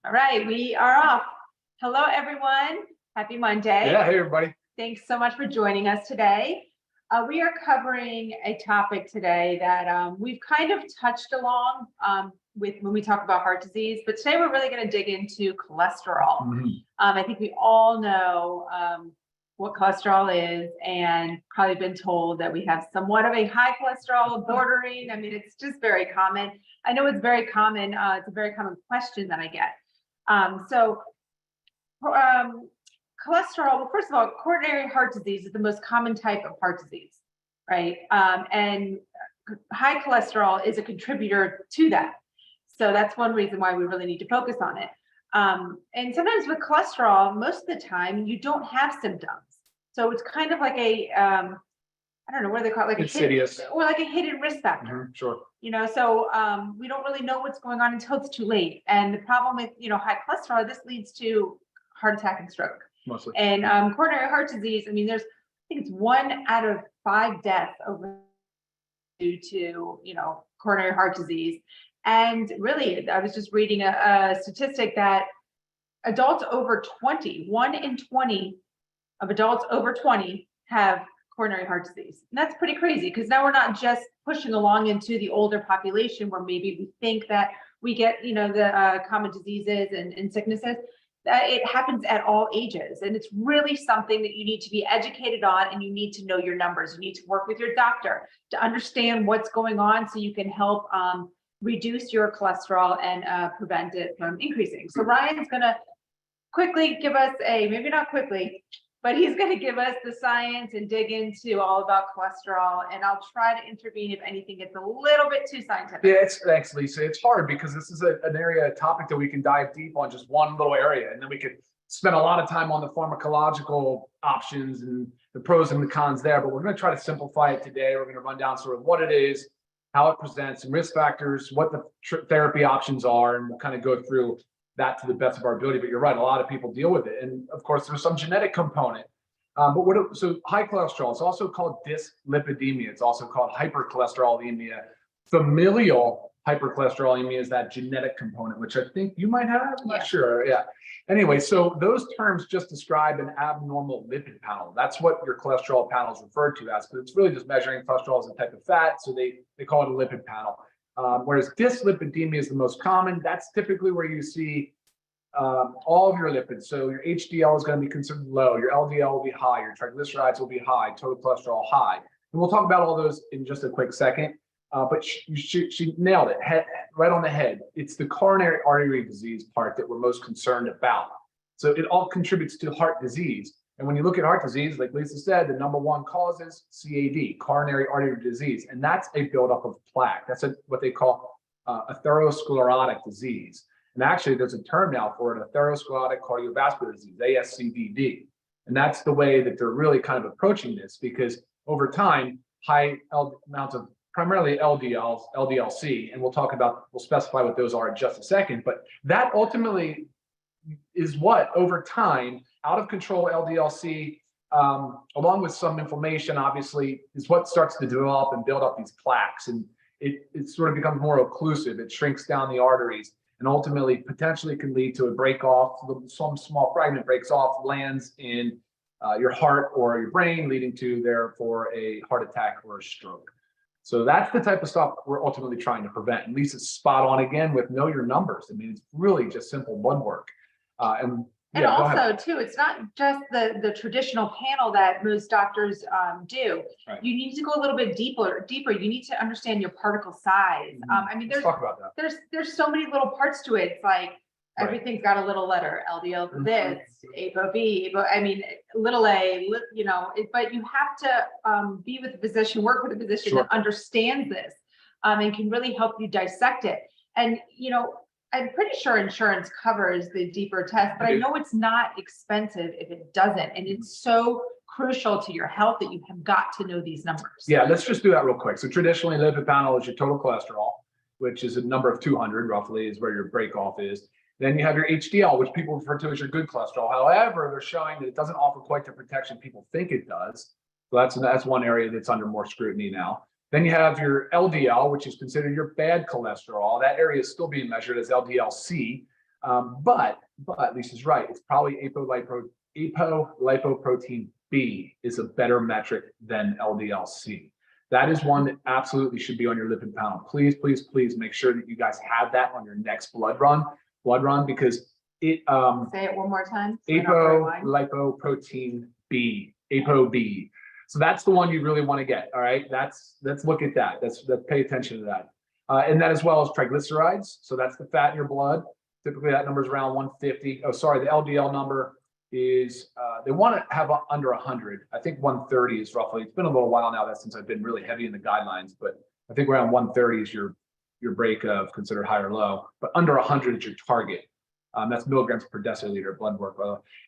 All right, we are off. Hello, everyone. Happy Monday. Yeah, hey, everybody. Thanks so much for joining us today. We are covering a topic today that we've kind of touched along with when we talk about heart disease, but today we're really going to dig into cholesterol. I think we all know what cholesterol is, and probably been told that we have somewhat of a high cholesterol, bordering. I mean, it's just very common. I know it's very common. It's a very common question that I get. Cholesterol, well, first of all, coronary heart disease is the most common type of heart disease, right? And high cholesterol is a contributor to that. So that's one reason why we really need to focus on it. And sometimes with cholesterol, most of the time, you don't have symptoms. So it's kind of like a, I don't know, what do they call it? Like insidious. Like a hidden risk factor. Sure. You know, so we don't really know what's going on until it's too late. And the problem with, high cholesterol, this leads to heart attack and stroke. Mostly. And coronary heart disease, I mean, I think it's 1 out of 5 deaths due to, coronary heart disease. And really, I was just reading a statistic that adults over 20, 1 in 20 of adults over 20 have coronary heart disease. And that's pretty crazy, because now we're not just pushing along into the older population where maybe we think that we get, the common diseases and sicknesses. It happens at all ages. And it's really something that you need to be educated on, and you need to know your numbers. You need to work with your doctor to understand what's going on so you can help reduce your cholesterol and prevent it from increasing. So Ryan's gonna quickly give us maybe not quickly, but he's going to give us the science and dig into all about cholesterol. And I'll try to intervene if anything gets a little bit too scientific. Yeah, thanks, Lisa. It's hard because this is an area, a topic that we can dive deep on just one little area. And then we could spend a lot of time on the pharmacological options and the pros and the cons there. But we're going to try to simplify it today. We're going to run down sort of what it is, how it presents, some risk factors, what the therapy options are, and we'll kind of go through that to the best of our ability. But you're right, a lot of people deal with it, and of course there's some genetic component. So high cholesterol, it's also called dyslipidemia. It's also called hypercholesterolemia. Familial hypercholesterolemia is that genetic component, which I think you might have. I'm not sure. Yeah. Anyway, so those terms just describe an abnormal lipid panel. That's what your cholesterol panel is referred to as, because it's really just measuring cholesterol as a type of fat. So they call it a lipid panel. Whereas dyslipidemia is the most common. That's typically where you see all of your lipids. So your HDL is going to be considered low, your LDL will be high, your triglycerides will be high, total cholesterol high. And we'll talk about all those in just a quick second. But she nailed it, right on the head. It's the coronary artery disease part that we're most concerned about. So it all contributes to heart disease. And when you look at heart disease, like Lisa said, the number 1 cause is CAD, coronary artery disease. And that's a buildup of plaque. That's what they call atherosclerotic disease. And actually, there's a term now for it, atherosclerotic cardiovascular disease, ASCVD. And that's the way that they're really kind of approaching this, because over time, high amounts of primarily LDL-C, and we'll specify what those are in just a second, but that ultimately is what, over time, out of control LDL-C, along with some inflammation, obviously, is what starts to develop and build up these plaques. And it sort of becomes more occlusive. It shrinks down the arteries and ultimately potentially can lead to a break off. Some small fragment breaks off, lands in your heart or your brain, leading to, therefore, a heart attack or a stroke. So that's the type of stuff we're ultimately trying to prevent. And Lisa's spot on again with know your numbers. I mean, it's really just simple blood work. And also, too, it's not just the traditional panel that most doctors do. Right. You need to go a little bit deeper. You need to understand your particle size. I mean, Let's talk about that. There's so many little parts to it. It's like everything's got a little letter. LDL for this, ApoB, I mean, little a, but you have to be with a physician, work with a physician that understands this and can really help you dissect it. And, I'm pretty sure insurance covers the deeper test, but I know it's not expensive if it doesn't. And it's so crucial to your health that you have got to know these numbers. Yeah, let's just do that real quick. So traditionally, lipid panel is your total cholesterol, which is a number of 200 roughly is where your break off is. Then you have your HDL, which people refer to as your good cholesterol. However, they're showing that it doesn't offer quite the protection people think it does. So that's one area that's under more scrutiny now. Then you have your LDL, which is considered your bad cholesterol. That area is still being measured as LDL-C, but Lisa's right. It's probably apolipoprotein B is a better metric than LDL-C. That is one that absolutely should be on your lipid panel. Please, please, please make sure that you guys have that on your next blood run, because it Say it one more time. apolipoprotein B, ApoB. So that's the one you really want to get. All right, let's look at that. Let's pay attention to that, and that as well as triglycerides. So that's the fat in your blood. Typically, that number is around 150. Oh, sorry, the LDL number is they want to have under 100. I think 130 is roughly. It's been a little while now since I've been really heavy in the guidelines, but I think around 130 is your break of considered high or low. But under 100 is your target. That's milligrams per deciliter blood work.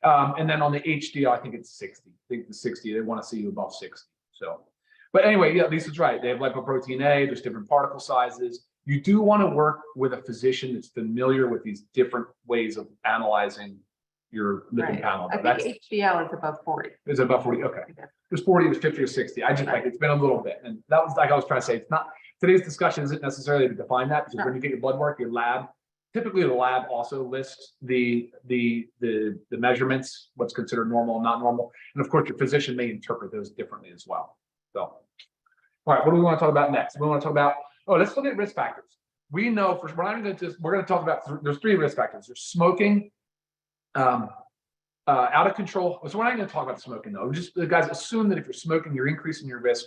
And then on the HDL, I think it's 60. I think the 60, they want to see you above 60. So, but anyway, yeah, Lisa's right. They have lipoprotein A, there's different particle sizes. You do want to work with a physician that's familiar with these different ways of analyzing your lipid panel. I think HDL is above 40. Is it above 40? Okay. There's 40, there's 50 or 60. I just like, it's been a little bit. And that was like I was trying to say, it's not, today's discussion isn't necessarily to define that, because when you get your blood work, your lab, typically the lab also lists the measurements, what's considered normal and not normal. And of course, your physician may interpret those differently as well. So, all right, what do we want to talk about next? We want to talk about, let's look at risk factors. We know we're going to talk about, there's 3 risk factors. There's smoking, out of control. So we're not going to talk about smoking though. Just the guys assume that if you're smoking, you're increasing your risk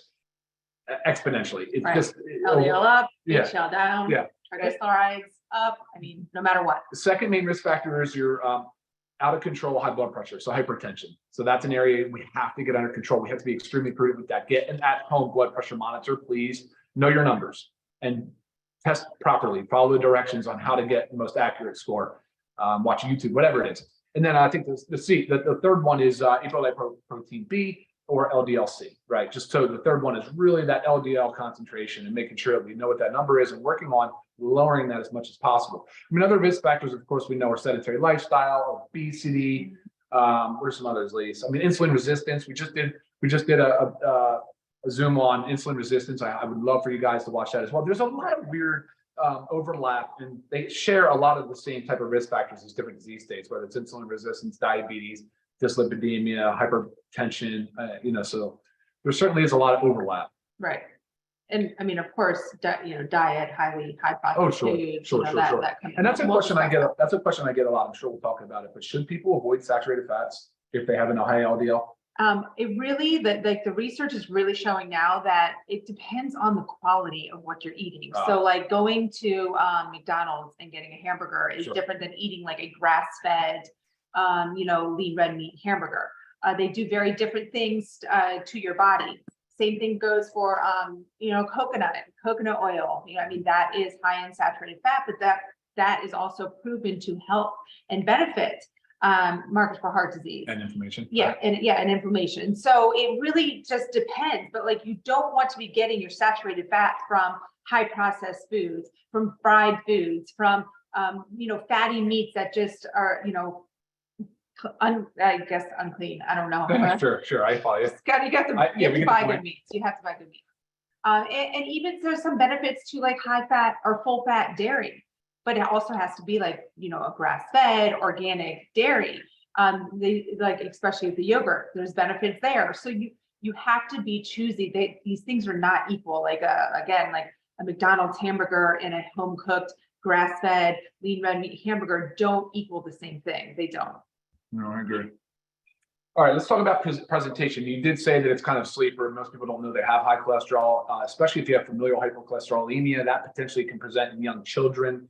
exponentially. It's just LDL up, yeah. HDL down, Yeah. triglycerides up. I mean, no matter what. The second main risk factor is your out of control high blood pressure, so hypertension. So that's an area we have to get under control. We have to be extremely prudent with that. Get an at-home blood pressure monitor, please. Know your numbers and test properly. Follow the directions on how to get the most accurate score. Watch YouTube, whatever it is. And then I think the third one is apolipoprotein B or LDL-C, right? Just so the third one is really that LDL concentration and making sure that we know what that number is and working on lowering that as much as possible. I mean, other risk factors, of course, we know are sedentary lifestyle, obesity. What are some others, Lise? I mean, insulin resistance. We just did a Zoom on insulin resistance. I would love for you guys to watch that as well. There's a lot of weird overlap, and they share a lot of the same type of risk factors as different disease states, whether it's insulin resistance, diabetes, dyslipidemia, hypertension, so there certainly is a lot of overlap. Right. And I mean, of course, diet, high processed foods. Sure. That And that's a question I get. That's a question I get a lot. I'm sure we'll talk about it. But should people avoid saturated fats if they have a high LDL? It really, the research is really showing now that it depends on the quality of what you're eating. So like going to McDonald's and getting a hamburger is different than eating like a grass-fed, lean red meat hamburger. They do very different things to your body. Same thing goes for, coconut oil. I mean, that is high in saturated fat, but that is also proven to help and benefit markers for heart disease and inflammation. Yeah, and inflammation. So it really just depends. But like, you don't want to be getting your saturated fat from high processed foods, from fried foods, from fatty meats that just are I guess unclean. I don't know. Sure. I follow you. You have to buy good meats. You have to buy good meats. And even there's some benefits to like high fat or full fat dairy, but it also has to be like, a grass fed organic dairy. Especially with the yogurt, there's benefits there. So you have to be choosy. These things are not equal. Like a McDonald's hamburger and a home cooked grass fed lean red meat hamburger don't equal the same thing. They don't. No, I agree. All right, let's talk about presentation. You did say that it's kind of sleeper. Most people don't know they have high cholesterol, especially if you have familial hypercholesterolemia. That potentially can present in young children.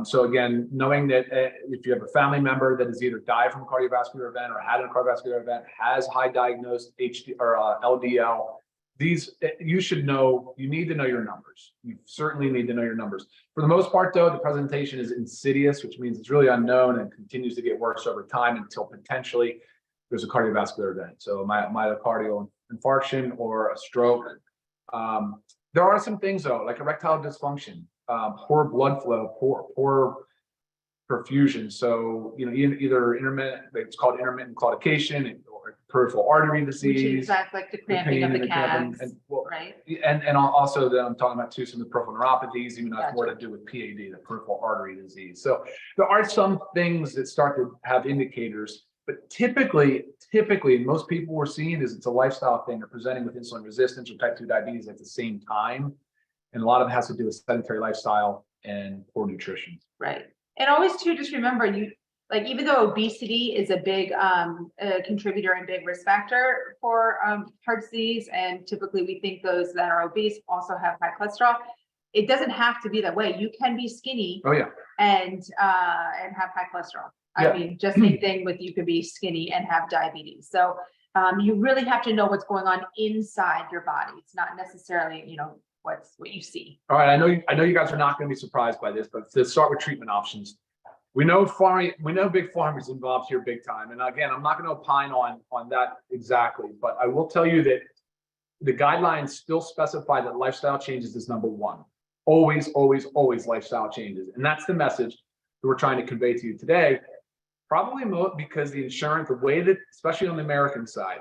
So again, knowing that if you have a family member that has either died from a cardiovascular event or had a cardiovascular event, has high diagnosed LDL, you should know. You need to know your numbers. You certainly need to know your numbers. For the most part, though, the presentation is insidious, which means it's really unknown and continues to get worse over time until potentially there's a cardiovascular event. So myocardial infarction or a stroke. There are some things though, like erectile dysfunction, poor blood flow, poor perfusion. So, either intermittent, it's called intermittent claudication or peripheral artery Which is disease. exactly like the cramping of the calves, right? And also that I'm talking about too, some of the peripheral neuropathies, even has more to Gotcha. do with PAD, the peripheral artery disease. So there are some things that start to have indicators, but typically, and most people we're seeing is it's a lifestyle thing. They're presenting with insulin resistance or type 2 diabetes at the same time. And a lot of it has to do with sedentary lifestyle and poor nutrition. Right. And always too, just remember even though obesity is a big contributor and big risk factor for heart disease, and typically we think those that are obese also have high cholesterol, it doesn't have to be that way. You can be skinny. Oh yeah. And have high cholesterol. Yeah. I mean, just same thing with you could be skinny and have diabetes. So you really have to know what's going on inside your body. It's not necessarily, what you see. All right, I know you guys are not going to be surprised by this, but let's start with treatment options. We know big pharma is involved here big time, and again, I'm not going to opine on that exactly, but I will tell you that the guidelines still specify that lifestyle changes is number one. Always, always, always lifestyle changes, and that's the message that we're trying to convey to you today. Probably because the insurance, the way that, especially on the American side,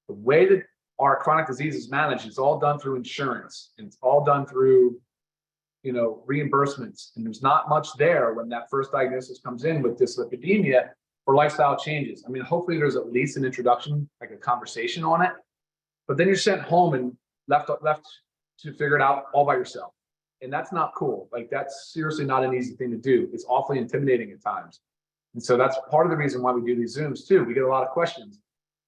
the way that our chronic disease is managed, it's all done through insurance, and it's all done through, reimbursements. And there's not much there when that first diagnosis comes in with dyslipidemia for lifestyle changes. I mean, hopefully there's at least an introduction, like a conversation on it, but then you're sent home and left to figure it out all by yourself. And that's not cool. Like, that's seriously not an easy thing to do. It's awfully intimidating at times. And so that's part of the reason why we do these Zooms too. We get a lot of questions.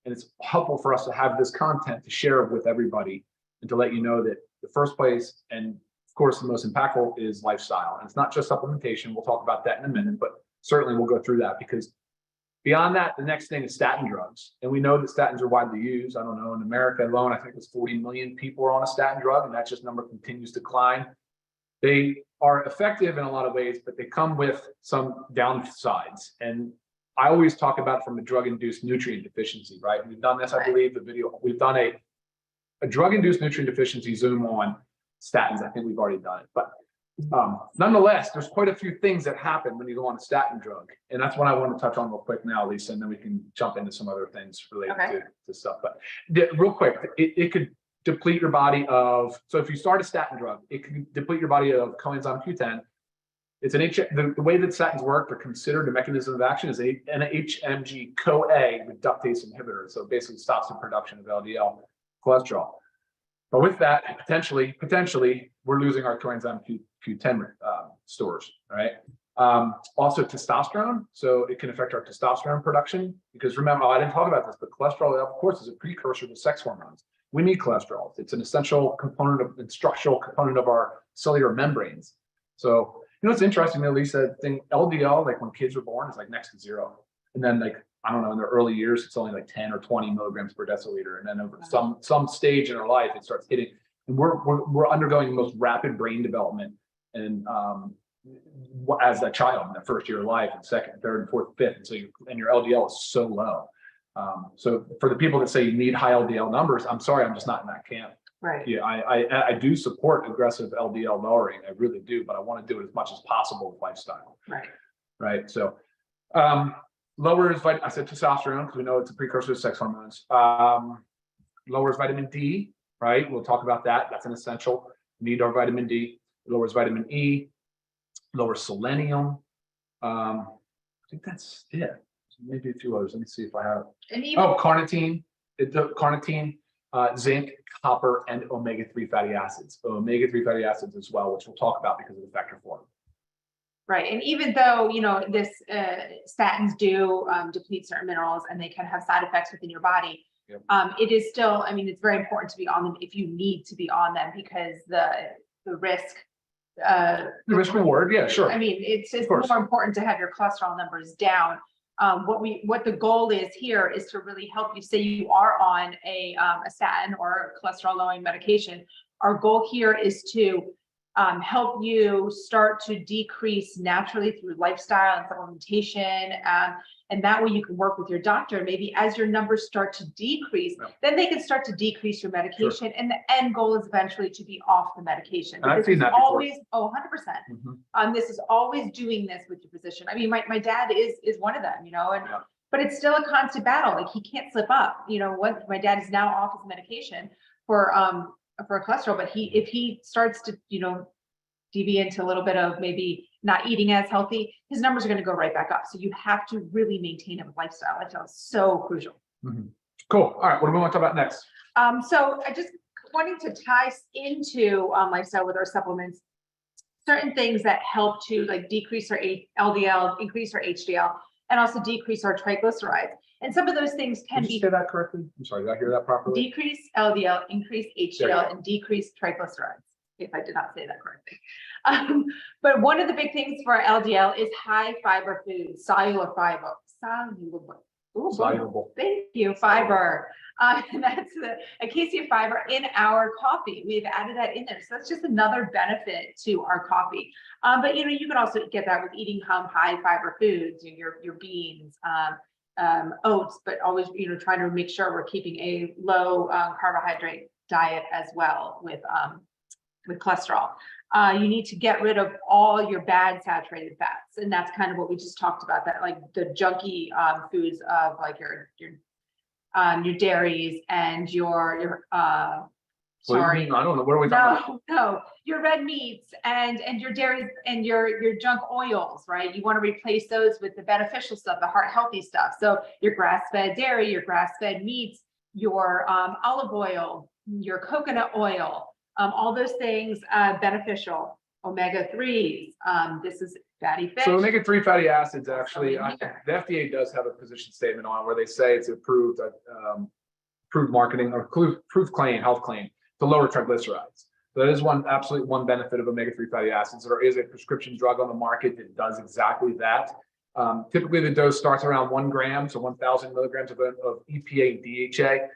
And it's helpful for us to have this content to share with everybody and to let you know that the first place, and of course the most impactful, is lifestyle. And it's not just supplementation. We'll talk about that in a minute, but certainly we'll go through that, because beyond that, the next thing is statin drugs. And we know that statins are widely used. I don't know, in America alone, I think it's 40 million people are on a statin drug, and that just number continues to climb. They are effective in a lot of ways, but they come with some downsides. And I always talk about from a drug-induced nutrient deficiency, right? We've done this, I believe, the video. We've done a drug-induced nutrient deficiency Zoom on statins. I think we've already done it. But nonetheless, there's quite a few things that happen when you go on a statin drug. And that's what I want to touch on real quick now, Lisa, and then we can jump into some other things related to stuff. But real quick, it could deplete your body of, so if you start a statin drug, it can deplete your body of coenzyme Q10. It's the way that statins work, they're considered, the mechanism of action is an HMG-CoA reductase inhibitor. So it basically stops the production of LDL cholesterol. But with that, potentially, we're losing our coenzyme Q10 stores, all right? Also testosterone. So it can affect our testosterone production, because remember, I didn't talk about this, but cholesterol, of course, is a precursor to sex hormones. We need cholesterol. It's an essential component and structural component of our cellular membranes. So, it's interesting, Lisa, LDL, like when kids are born, is like next to zero. And then, like, I don't know, in their early years, it's only like 10 or 20 milligrams per deciliter. And then over some stage in our life, it starts hitting. And we're undergoing the most rapid brain development and as a child in the first year of life, and second, third, and fourth, fifth. And so your LDL is so low. So for the people that say you need high LDL numbers, I'm sorry, I'm just not in that camp. Right. Yeah, I do support aggressive LDL lowering. I really do, but I want to do it as much as possible with lifestyle. Right. Right. So lowers, I said testosterone, because we know it's a precursor to sex hormones. Lowers vitamin D, right? We'll talk about that. That's an essential. We need our vitamin D. It lowers vitamin E, lowers selenium. I think that's it. Maybe a few others. Let me see if I have. Carnitine. Carnitine, zinc, copper, and omega-3 fatty acids. So omega-3 fatty acids as well, which we'll talk about because of the factor form. Right. And even though, this statins do deplete certain minerals and they can have side effects within your body, Yep. It is still, it's very important to be on them if you need to be on them, because the risk. The risk reward, yeah, sure. It's just more important to have your cholesterol numbers down. What the goal is here is to really help you. Say you are on a statin or cholesterol lowering medication. Our goal here is to help you start to decrease naturally through lifestyle and supplementation. And that way you can work with your doctor. Maybe as your numbers start to decrease, then they can start to decrease your medication. And the end goal is eventually to be off the medication. And I've seen that before. Always, 100%. This is always doing this with your physician. I mean, my dad is one of them, but it's still a constant battle. Like he can't slip up. What my dad is now off his medication for cholesterol, but if he starts to, deviate into a little bit of maybe not eating as healthy, his numbers are going to go right back up. So you have to really maintain it with lifestyle. Lifestyle is so crucial. Cool. All right. What do we want to talk about next? So I just wanting to tie into lifestyle with our supplements, certain things that help to like decrease our LDL, increase our HDL, and also decrease our triglycerides. And some of those things can Did you say that correctly? I'm sorry, did I hear that properly? Decrease LDL, increase HDL, and decrease triglycerides, if I did not say that correctly. But one of the big things for LDL is high fiber foods, soluble fiber. Soluble. Thank you, fiber. And that's a case of fiber in our coffee. We've added that in there. So that's just another benefit to our coffee. But you can also get that with eating high fiber foods, your beans, oats, but always, trying to make sure we're keeping a low carbohydrate diet as well with cholesterol. You need to get rid of all your bad saturated fats. And that's kind of what we just talked about, that like the junky foods of like your dairies and your sorry. I don't know. What are we talking about? No, your red meats and your dairies and your junk oils, right? You want to replace those with the beneficial stuff, the heart healthy stuff. So your grass-fed dairy, your grass-fed meats, your olive oil, your coconut oil, all those things beneficial. Omega-3s. This is fatty fish. So omega-3 fatty acids, actually, the FDA does have a position statement on where they say it's approved marketing or approved claim, health claim, to lower triglycerides. So that is absolutely one benefit of omega-3 fatty acids. There is a prescription drug on the market that does exactly that. Typically, the dose starts around 1 gram, so 1,000 milligrams of EPA and DHA.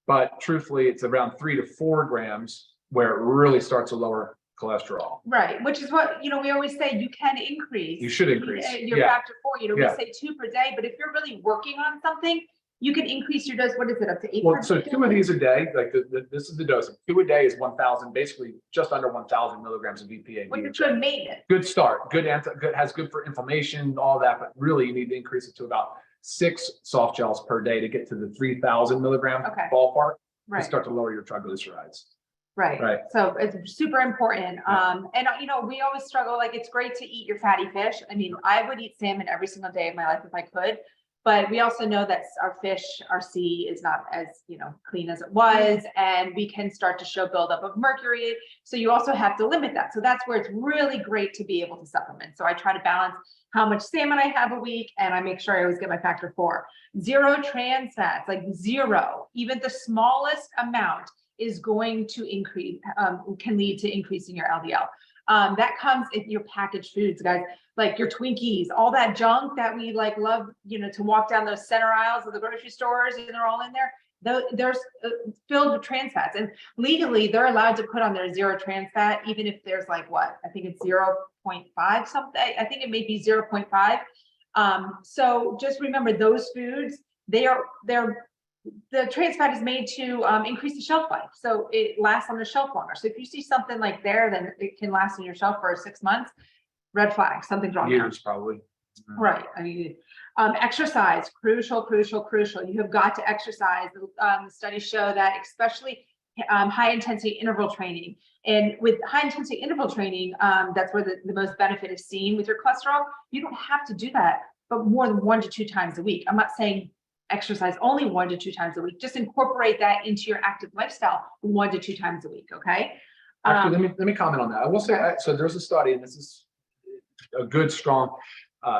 But truthfully, it's around 3 to 4 grams where it really starts to lower cholesterol. Right, which is what, we always say you can increase. You should increase. Your factor 4, we say 2 per day, but if you're really working on something, you can increase your dose. What is it, up to 8? Well, so 2 of these a day, like this is the dose. 2 a day is 1,000, basically just under 1,000 milligrams of EPA. Which is good maintenance. Good start. Good has good for inflammation, all that, but really you need to increase it to about 6 soft gels per day to get to the 3,000 milligram ballpark. Right. To start to lower your triglycerides. Right. So it's super important. And we always struggle, like it's great to eat your fatty fish. I mean, I would eat salmon every single day of my life if I could, but we also know that our fish, our sea is not as, clean as it was, and we can start to show buildup of mercury. So you also have to limit that. So that's where it's really great to be able to supplement. So I try to balance how much salmon I have a week, and I make sure I always get my factor 4. 0 trans fats, like 0, even the smallest amount is going to increase, can lead to increasing your LDL. That comes in your packaged foods, guys, like your Twinkies, all that junk that we like love, to walk down those center aisles of the grocery stores, and they're all in there. There's filled with trans fats, and legally they're allowed to put on their 0 trans fat, even if there's like what, I think it's 0.5 something. I think it may be 0.5. So just remember those foods, the trans fat is made to increase the shelf life. So it lasts on the shelf longer. So if you see something like there, then it can last on your shelf for 6 months. Red flag, something's wrong. Years, probably. Right. I mean, exercise, crucial. You have got to exercise. Studies show that, especially high intensity interval training. And with high intensity interval training, that's where the most benefit is seen with your cholesterol. You don't have to do that, but more than 1 to 2 times a week. I'm not saying exercise only 1 to 2 times a week. Just incorporate that into your active lifestyle 1 to 2 times a week. Okay. Actually, let me comment on that. I will say, so there's a study, and this is a good, strong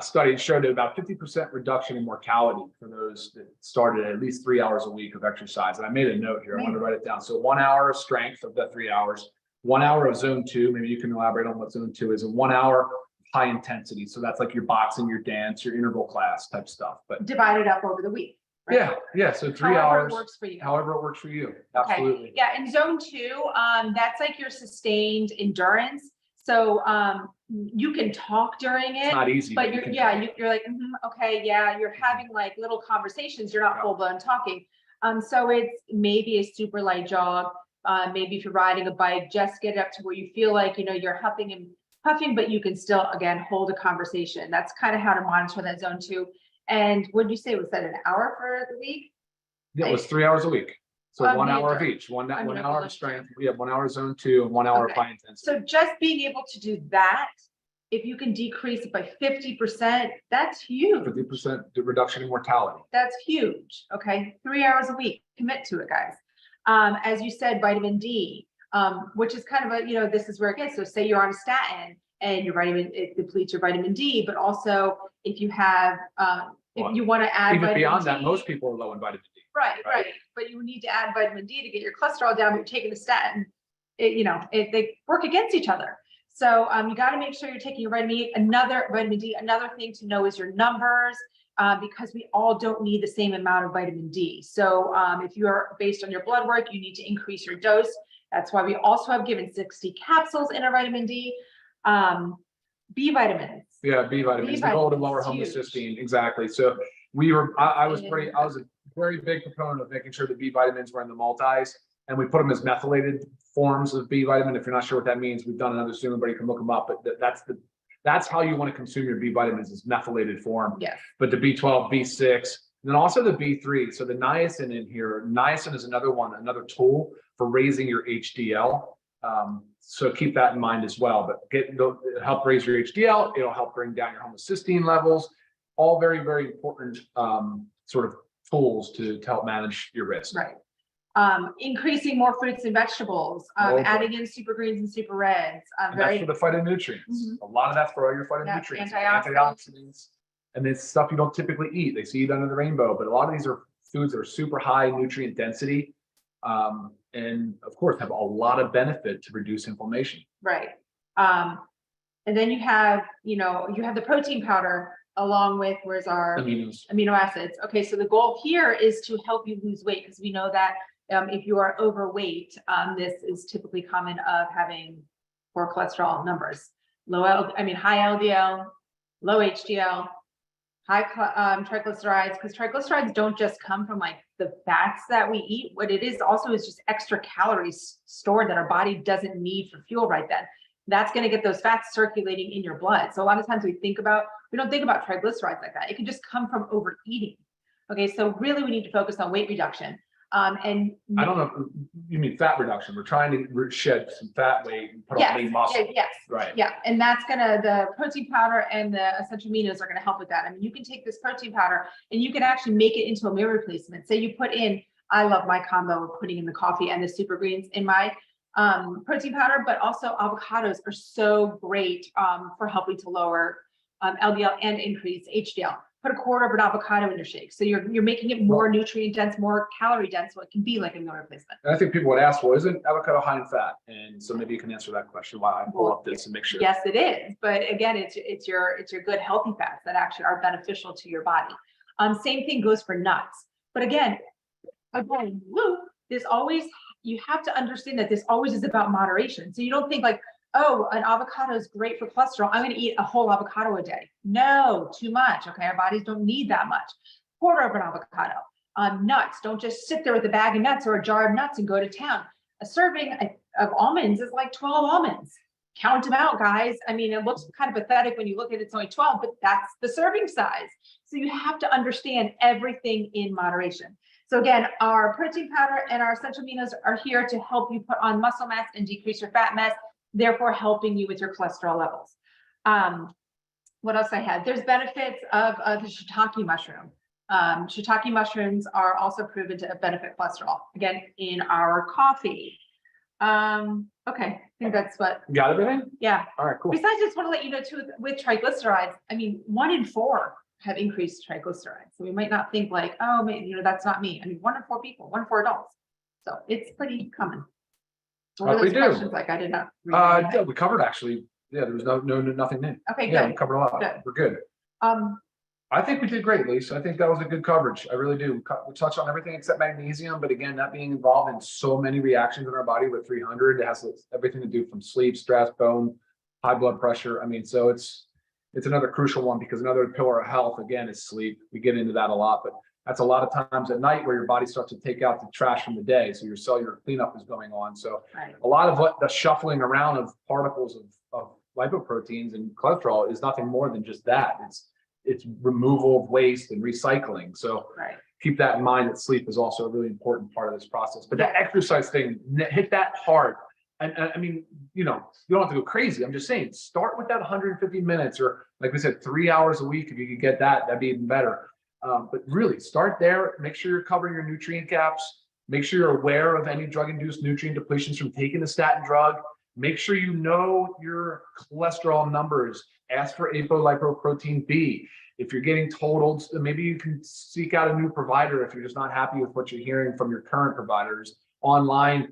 study. It showed about 50% reduction in mortality for those that started at least 3 hours a week of exercise. And I made a note here. I want to write it down. So 1 hour of strength of the 3 hours, 1 hour of zone 2. Maybe you can elaborate on what zone 2 is, and 1 hour high intensity. So that's like your boxing, your dance, your interval class type stuff. But divided up over the week. Right? Yeah. So 3 hours. However it works for you. However it works for you. Absolutely. Okay. Yeah. And zone 2, that's like your sustained endurance. So you can talk during It's it, not easy, but you you're, can yeah, talk. you're like, okay, yeah, you're having like little conversations. You're not Yeah. full blown talking. So it's maybe a super light jog. Maybe if you're riding a bike, just get up to where you feel like, you know, you're huffing and puffing, but you can still, again, hold a conversation. That's kind of how to monitor that zone 2. And what did you say? Was that an hour for the week? Yeah, it was 3 hours a week. So Well, 1 me hour of too. each, one I mean, hour okay, of strength. We have 1 hour zone 2 and 1 hour of Okay. high intensity. So just being able to do that, if you can decrease it by 50%, that's huge. 50% reduction in mortality. That's huge. Okay. 3 hours a week. Commit to it, guys. As you said, vitamin D, which is kind of a, you know, this is where it gets. So say you're on a statin and your vitamin, it depletes your vitamin D, but also if you have, if you want to add Even vitamin beyond D, that, most people are low in vitamin D. right. But you need to add vitamin D to get your cholesterol down, but you're taking a statin. They work against each other. So you got to make sure you're taking your vitamin D. Another thing to know is your numbers, because we all don't need the same amount of vitamin D. So if you're based on your blood work, you need to increase your dose. That's why we also have given 60 capsules in our vitamin D. B vitamins. Yeah, B vitamins, the goal to lower huge. homocysteine, exactly. So I was a very big proponent of making sure the B vitamins were in the multis, and we put them as methylated forms of B vitamin. If you're not sure what that means, we've done another Zoom, everybody can look them up, but that's how you want to consume your B vitamins, is methylated form. Yes. But the B12, B6, and then also the B3. So the niacin in here, niacin is another tool for raising your HDL. So keep that in mind as well, but it'll help raise your HDL. It'll help bring down your homocysteine levels. All very, very important sort of tools to help manage your risk. Right. Increasing more fruits and vegetables, adding in super greens and super reds. And that's for the phytonutrients. A lot of that's for all your phytonutrients, antioxidants, and it's stuff you don't typically eat. They see it under the rainbow, but a lot of these are foods that are super high nutrient density. And of course have a lot of benefit to reduce inflammation. Right. And then you have the protein powder along with, where's our amino acids. Okay. So the goal here is to help you lose weight, because we know that if you are overweight, this is typically common of having poor cholesterol numbers, high LDL, low HDL, high triglycerides, because triglycerides don't just come from like the fats that we eat. What it is also is just extra calories stored that our body doesn't need for fuel right then. That's going to get those fats circulating in your blood. So a lot of times we don't think about triglycerides like that. It can just come from overeating. Okay, so really we need to focus on weight reduction. And I don't know, you mean fat reduction. We're trying to shed some fat weight and put on lean muscle. Yes. Right. Yeah. And the protein powder and the essential aminos are going to help with that. I mean, you can take this protein powder and you can actually make it into a meal replacement. Say you put in, I love my combo of putting in the coffee and the super greens in my protein powder, but also avocados are so great for helping to lower LDL and increase HDL. Put a quarter of an avocado in your shake. So you're making it more nutrient dense, more calorie dense, so it can be like a meal replacement. And I think people would ask, well, isn't avocado high in fat? And so maybe you can answer that question while I pull up this and make sure. Yes, it is. But again, it's your good healthy fats that actually are beneficial to your body. Same thing goes for nuts. But again, you have to understand that this always is about moderation. So you don't think like, oh, an avocado is great for cholesterol, I'm going to eat a whole avocado a day. No, too much. Okay, our bodies don't need that much. Quarter of an avocado. Nuts, don't just sit there with a bag of nuts or a jar of nuts and go to town. A serving of almonds is like 12 almonds. Count them out, guys. I mean, it looks kind of pathetic when you look at it, it's only 12, but that's the serving size. So you have to understand everything in moderation. So again, our protein powder and our essential aminos are here to help you put on muscle mass and decrease your fat mass, therefore helping you with your cholesterol levels. What else I had? There's benefits of the shiitake mushroom. Shiitake mushrooms are also proven to benefit cholesterol, again, in our coffee. Okay, I think that's what. Got everything? Yeah. All right, cool. Besides, I just want to let you know too, with triglycerides, I mean, 1 in 4 have increased triglycerides. So we might not think like, oh, maybe, that's not me. I mean, 1 in 4 people, 1 in 4 adults. So it's pretty common. What are those questions like? I did not read yeah, we covered actually. Yeah, there was nothing new. Okay, yeah, good. We covered a lot. Good. We're good. I think we did great, Lisa. I think that was a good coverage. I really do. We touched on everything except magnesium, but again, that being involved in so many reactions in our body with 300, it has everything to do from sleep, stress, bone, high blood pressure. I mean, so it's another crucial one because another pillar of health, again, is sleep. We get into that a lot, but that's a lot of times at night where your body starts to take out the trash from the day. So your cellular cleanup is going on. So a lot of what the shuffling around of particles of lipoproteins and cholesterol is nothing more than just that. It's removal of waste and recycling. So keep that in mind, that sleep is also a really important part of this process. But that exercise thing, hit that hard. And I mean, you don't have to go crazy. I'm just saying, start with that 150 minutes, or like we said, 3 hours a week. If you could get that, that'd be even better. But really start there. Make sure you're covering your nutrient gaps. Make sure you're aware of any drug-induced nutrient depletions from taking the statin drug. Make sure you know your cholesterol numbers. Ask for apolipoprotein B. If you're getting totaled, maybe you can seek out a new provider if you're just not happy with what you're hearing from your current providers. Online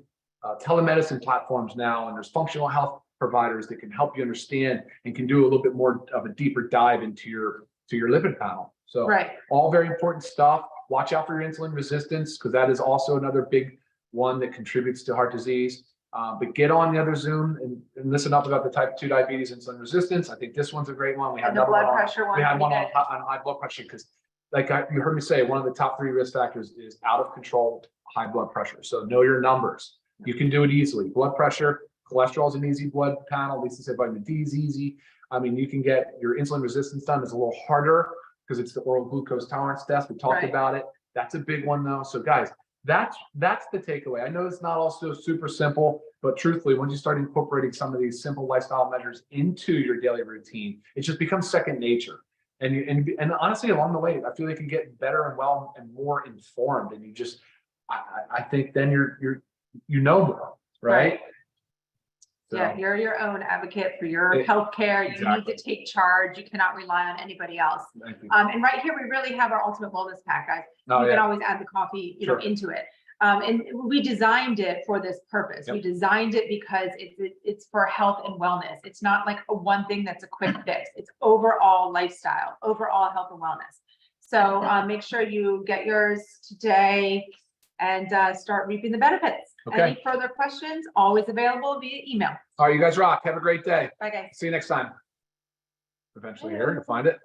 telemedicine platforms now, and there's functional health providers that can help you understand and can do a little bit more of a deeper dive into your lipid panel. So all very important stuff. Watch out for your insulin resistance, because that is also another big one that contributes to heart disease. But get on the other Zoom and listen up about the type 2 diabetes, insulin resistance. I think this one's a great one. We had the blood pressure one. We had one on high blood pressure, because you heard me say, one of the top 3 risk factors is out of control high blood pressure. So know your numbers. You can do it easily. Blood pressure, cholesterol is an easy blood panel. Lisa said vitamin D is easy. I mean, you can get your insulin resistance done. It's a little harder because it's the oral glucose tolerance test. We talked about it. That's a big one though. So guys, that's the takeaway. I know it's not also super simple, but truthfully, once you start incorporating some of these simple lifestyle measures into your daily routine, it just becomes second nature. And honestly, along the way, I feel like you get better and well and more informed. And you just, I think then you know more, right? So, yeah, you're your own advocate for your healthcare. You need to take charge. You cannot rely on anybody else. And right here, we really have our ultimate wellness pack, guys. You can always add the coffee, you know, into it. And we designed it for this purpose. We designed it because it's for health and wellness. It's not like one thing that's a quick fix. It's overall lifestyle, overall health and wellness. So make sure you get yours today and start reaping the benefits. Any further questions, always available via email. All right, you guys rock. Have a great day. Bye, guys. See you next time. Eventually here, you'll find it.